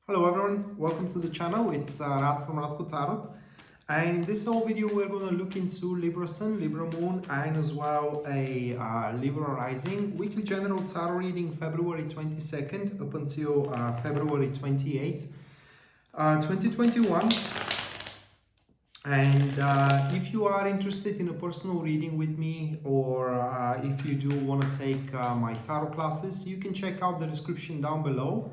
Hello everyone, welcome to the channel. It's Rad from Radko, and in this whole video we're going to look into Libra Sun, Libra Moon, and as well a Libra Rising weekly general tarot reading February 22nd up until February 28th, 2021. And if you are interested in a personal reading with me, or if you do want to take my tarot classes, you can check out the description down below.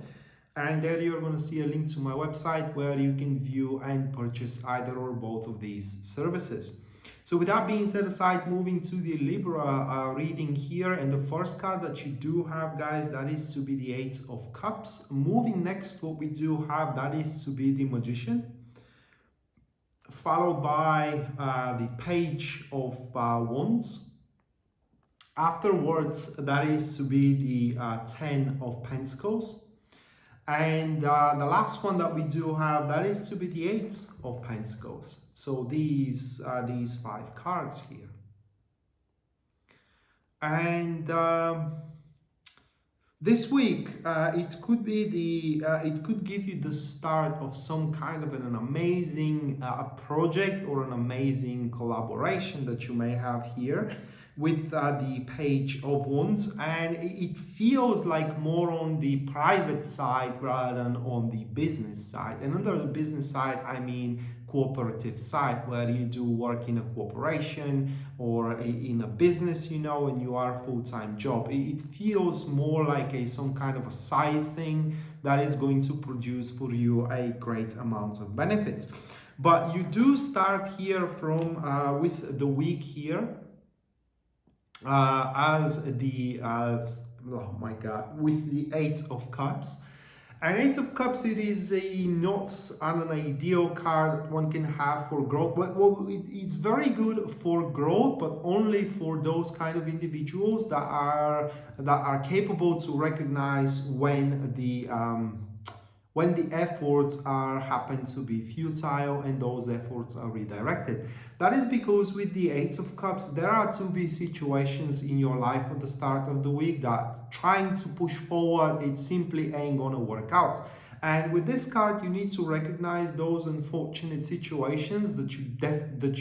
And there you're going to see a link to my website where you can view and purchase either or both of these services. So with that being said aside, moving to the Libra reading here, and the first card that you do have, guys, that is to be the Eight of Cups. Moving next, what we do have, that is to be the Magician, followed by the Page of Wands. Afterwards, that is to be the Ten of Pentacles. And the last one that we do have, that is to be the Eight of Pentacles. So these are these five cards here. And this week, it could be it could give you the start of some kind of an amazing project or an amazing collaboration that you may have here with the Page of Wands, and it feels like more on the private side rather than on the business side. And under the business side, I mean cooperative side, where you do work in a corporation or in a business, you know, and you are a full-time job. It feels more like some kind of a side thing that is going to produce for you a great amount of benefits. But you do start here from with the week here with the Eight of Cups. And Eight of Cups, it is not an ideal card that one can have for growth, but it's very good for growth, but only for those kind of individuals that are capable to recognize when the efforts happen to be futile and those efforts are redirected. That is because with the Eight of Cups, there are to be situations in your life at the start of the week that trying to push forward, it simply ain't gonna work out. And with this card, you need to recognize those unfortunate situations that you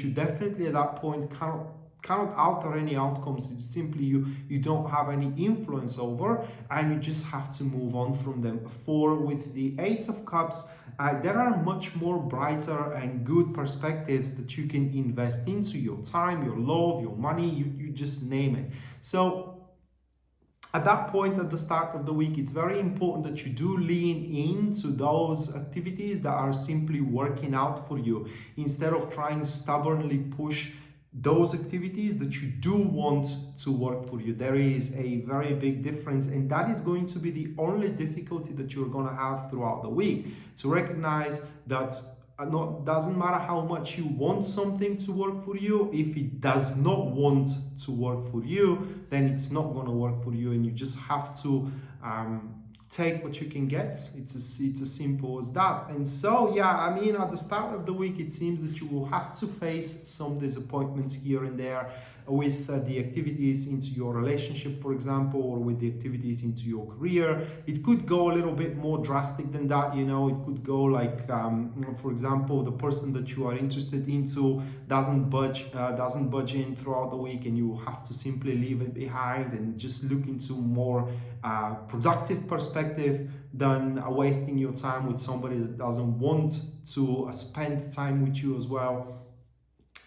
definitely at that point cannot alter any outcomes. It's simply you don't have any influence over, and you just have to move on from them. For with the Eight of Cups, there are much more brighter and good perspectives that you can invest into your time, your love, your money, you just name it. So at that point, at the start of the week, it's very important that you do lean into those activities that are simply working out for you, instead of trying stubbornly push those activities that you do want to work for you. There is a very big difference, and that is going to be the only difficulty that you're going to have throughout the week, to recognize that doesn't matter how much you want something to work for you, if it does not want to work for you, then it's not going to work for you, and you just have to take what you can get. It's as simple as that. And so yeah, I mean, at the start of the week, it seems that you will have to face some disappointments here and there with the activities into your relationship, for example, or with the activities into your career. It could go a little bit more drastic than that, you know. It could go like for example, the person that you are interested into doesn't budge in throughout the week, and you have to simply leave it behind and just look into more productive perspective than wasting your time with somebody that doesn't want to spend time with you as well.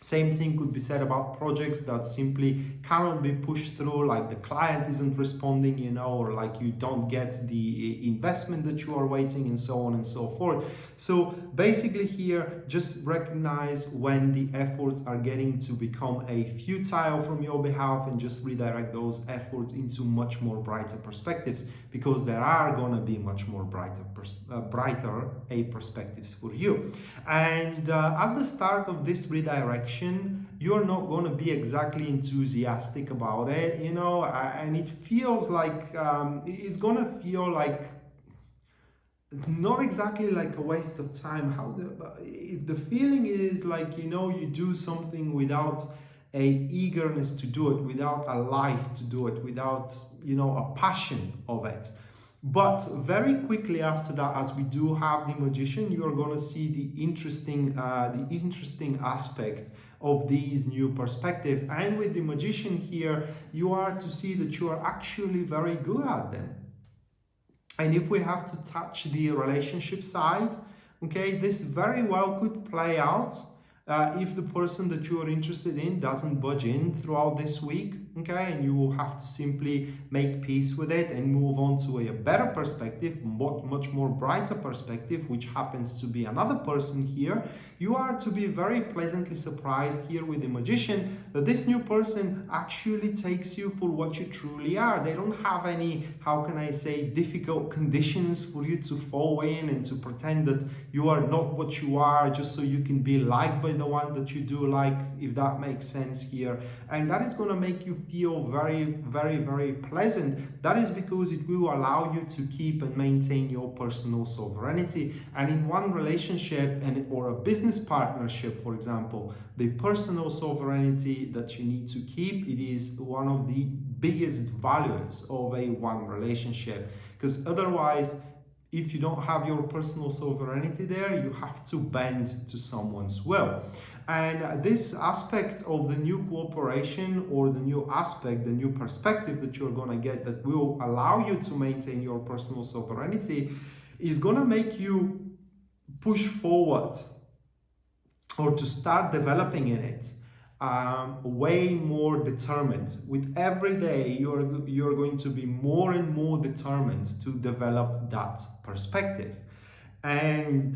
Same thing could be said about projects that simply cannot be pushed through, like the client isn't responding, you know, or like you don't get the investment that you are waiting, and so on and so forth. So basically here, just recognize when the efforts are getting to become a futile from your behalf, and just redirect those efforts into much more brighter perspectives, because there are going to be much more brighter perspectives for you. And at the start of this redirection, you're not going to be exactly enthusiastic about it, you know, and it feels like it's going to feel like not exactly like a waste of time. If the feeling is like, you know, you do something without a eagerness to do it, without a life to do it, without, you know, a passion of it, But very quickly after that, as we do have the Magician, you are going to see the interesting aspect of these new perspective. And with the Magician here, you are to see that you are actually very good at them. And if we have to touch the relationship side, okay, this very well could play out if the person that you are interested in doesn't budge in throughout this week, okay, and you will have to simply make peace with it and move on to a better perspective, much more brighter perspective, which happens to be another person here. You are to be very pleasantly surprised here with the Magician that this new person actually takes you for what you truly are. They don't have any, how can I say, difficult conditions for you to fall in and to pretend that you are not what you are just so you can be liked by the one that you do like, if that makes sense here. And that is going to make you feel very, very, very pleasant. That is because it will allow you to keep and maintain your personal sovereignty. And in one relationship or a business partnership, for example, the personal sovereignty that you need to keep, it is one of the biggest values of a one relationship, because otherwise, if you don't have your personal sovereignty there, you have to bend to someone's will. And this aspect of the new cooperation, or the new aspect, the new perspective that you're going to get that will allow you to maintain your personal sovereignty, is going to make you push forward, or to start developing in it, way more determined. With every day, you're going to be more and more determined to develop that perspective. And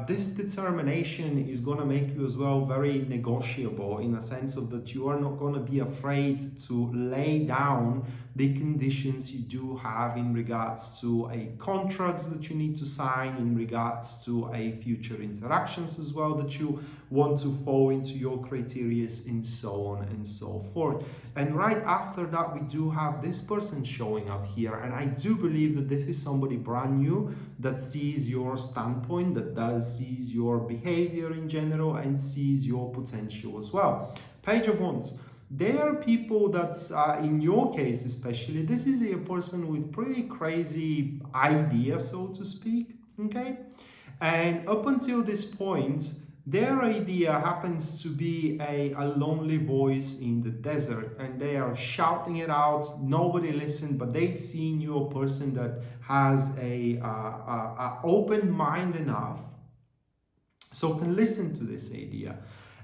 this determination is going to make you as well very negotiable, in a sense of that you are not going to be afraid to lay down the conditions you do have in regards to a contracts that you need to sign, in regards to a future interactions as well that you want to fall into your criteria, and so on and so forth. And right after that, we do have this person showing up here, and I do believe that this is somebody brand new that sees your standpoint, that sees your behavior in general, and sees your potential as well. Page of Wands. They are people that's, in your case especially, this is a person with pretty crazy ideas, so to speak, okay? And up until this point, their idea happens to be a lonely voice in the desert, and they are shouting it out. Nobody listened, but they see in you a person that has a open mind enough so can listen to this idea.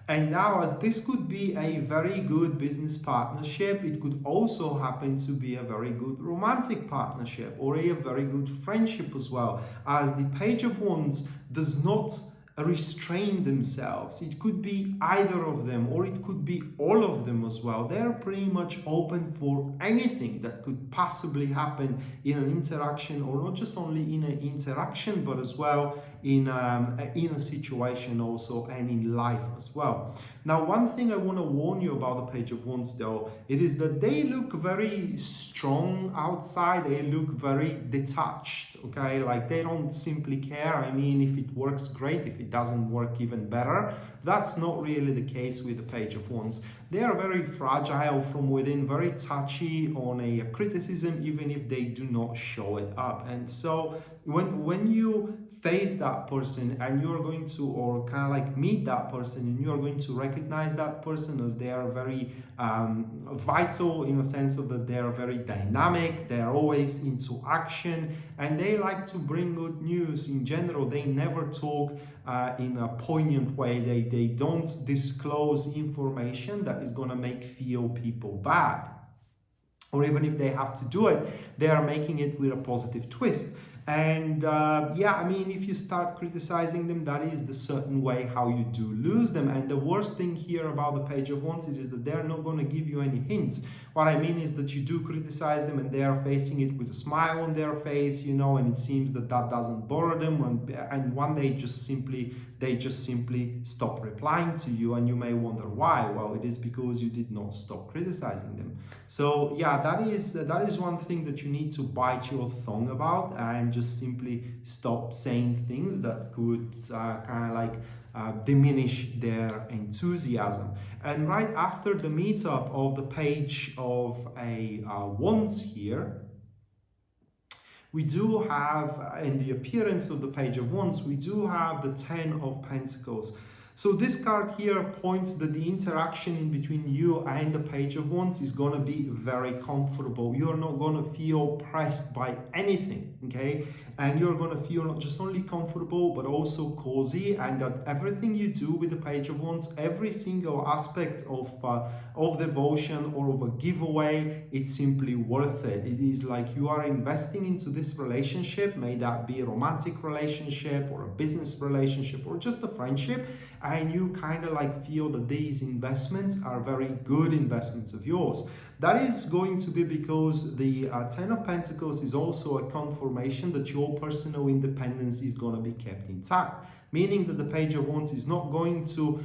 And now, as this could be a very good business partnership, it could also happen to be a very good romantic partnership, or a very good friendship as well, as the Page of Wands does not restrain themselves. It could be either of them, or it could be all of them as well. They're pretty much open for anything that could possibly happen in an interaction, or not just only in an interaction, but as well in a situation also, and in life as well. Now, one thing I want to warn you about the Page of Wands though, it is that they look very strong outside, they look very detached, okay? Like they don't simply care. I mean, if it works, great. If it doesn't work, even better. That's not really the case with the Page of Wands. They are very fragile from within, very touchy on a criticism, even if they do not show it up. And so when you face that person, and you're going to, or kind of like meet that person, and you're going to recognize that person as they are very vital, in a sense of that they are very dynamic, they are always into action, and they like to bring good news in general. They never talk in a poignant way. They don't disclose information that is going to make feel people bad, or even if they have to do it, they are making it with a positive twist. And yeah, I mean, if you start criticizing them, that is the certain way how you do lose them. And the worst thing here about the Page of Wands is that they're not going to give you any hints. What I mean is that you do criticize them, and they are facing it with a smile on their face, you know, and it seems that that doesn't bother them. And one day they just simply stop replying to you, and you may wonder why. Well, it is because you did not stop criticizing them. So yeah, that is one thing that you need to bite your tongue about, and just simply stop saying things that could kind of like diminish their enthusiasm. And right after the meetup of the Page of Wands here, We do have, in the appearance of the Page of Wands, we do have the Ten of Pentacles. So this card here points that the interaction in between you and the Page of Wands is going to be very comfortable. You're not going to feel pressed by anything, okay? And you're going to feel not just only comfortable, but also cozy, and that everything you do with the Page of Wands, every single aspect of devotion or of a giveaway, it's simply worth it. It is like you are investing into this relationship, may that be a romantic relationship or a business relationship or just a friendship, and you kind of like feel that these investments are very good investments of yours. That is going to be because the Ten of Pentacles is also a confirmation that your personal independence is going to be kept intact. Meaning that the Page of Wands is not going to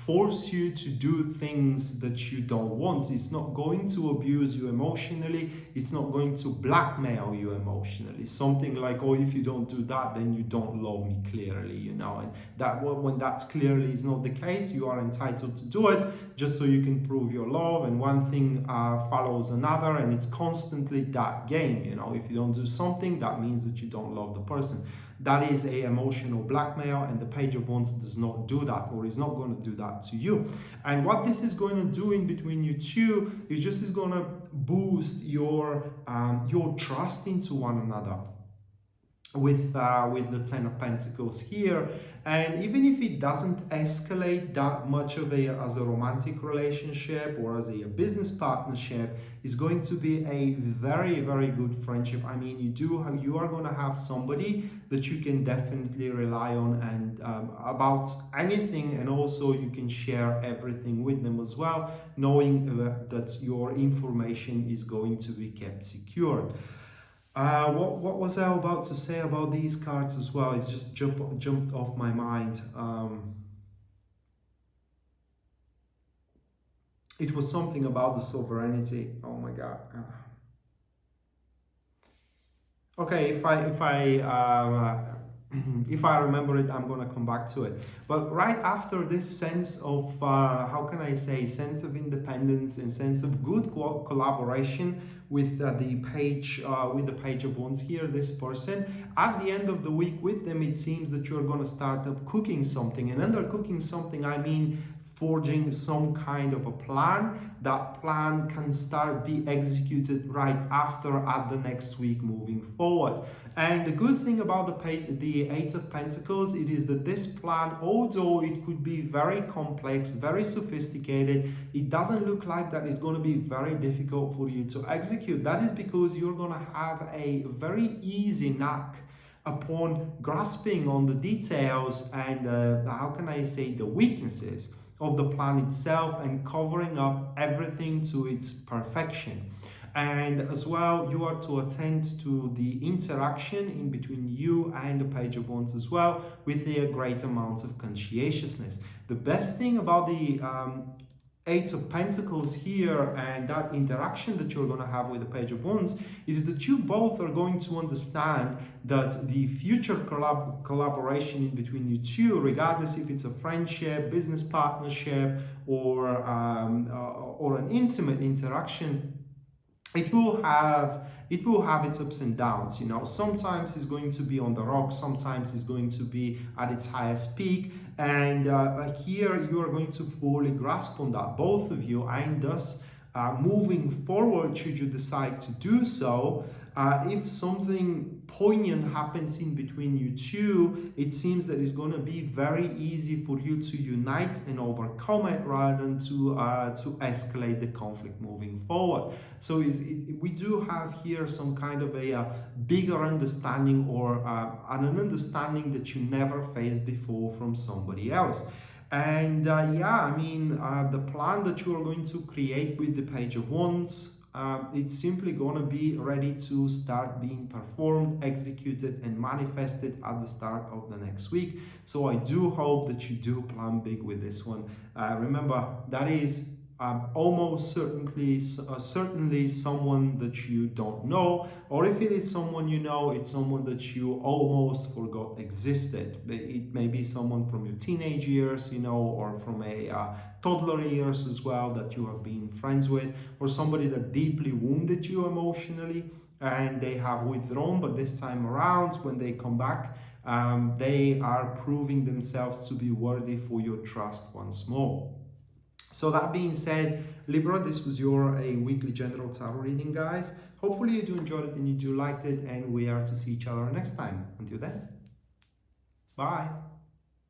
force you to do things that you don't want. It's not going to abuse you emotionally. It's not going to blackmail you emotionally. Something like, oh, if you don't do that, then you don't love me, clearly, you know. And that when that's clearly is not the case, you are entitled to do it just so you can prove your love. And one thing follows another, and it's constantly that game, you know. If you don't do something, that means that you don't love the person. That is a emotional blackmail, and the Page of Wands does not do that, or is not going to do that to you. And what this is going to do in between you two, it just is going to boost your trust into one another with the Ten of Pentacles here. And even if it doesn't escalate that much of as a romantic relationship or as a business partnership, it's going to be a very, very good friendship. I mean, you are going to have somebody that you can definitely rely on, and about anything, and also you can share everything with them as well, knowing that your information is going to be kept secured. What was I about to say about these cards as well? It's just jumped off my mind. It was something about the sovereignty. Oh my God. Okay, if I remember it, I'm gonna come back to it. But right after this sense of how can I say, sense of independence and sense of good collaboration with the Page of Wands here, this person, at the end of the week with them, it seems that you're gonna start up cooking something. And under cooking something, I mean forging some kind of a plan. That plan can start be executed right after, at the next week moving forward. And the good thing about the Eight of Pentacles, it is that this plan, although it could be very complex, very sophisticated, it doesn't look like that it's going to be very difficult for you to execute. That is because you're going to have a very easy knack upon grasping on the details and how can I say, the weaknesses of the plan itself, and covering up everything to its perfection. And as well, you are to attend to the interaction in between you and the Page of Wands as well, with a great amount of conscientiousness. The best thing about the Eight of Pentacles here and that interaction that you're going to have with the Page of Wands is that you both are going to understand that the future collaboration in between you two, regardless if it's a friendship, business partnership, or an intimate interaction, it will have its ups and downs, you know. Sometimes it's going to be on the rocks, sometimes it's going to be at its highest peak, and here you are going to fully grasp on that, both of you, and thus moving forward, should you decide to do so, if something poignant happens in between you two, it seems that it's going to be very easy for you to unite and overcome it, rather than to escalate the conflict moving forward. So we do have here some kind of a bigger understanding, or an understanding that you never faced before from somebody else. And yeah, I mean, the plan that you are going to create with the Page of Wands, it's simply going to be ready to start being performed, executed, and manifested at the start of the next week. So I do hope that you do plan big with this one. Remember, that is almost certainly someone that you don't know, or if it is someone you know, it's someone that you almost forgot existed. It may be someone from your teenage years, you know, or from a toddler years as well, that you have been friends with, or somebody that deeply wounded you emotionally, and they have withdrawn, but this time around, when they come back, they are proving themselves to be worthy for your trust once more. So that being said, Libra, this was your weekly general tarot reading, guys. Hopefully you do enjoy it and you do like it, and we are to see each other next time. Until then, bye.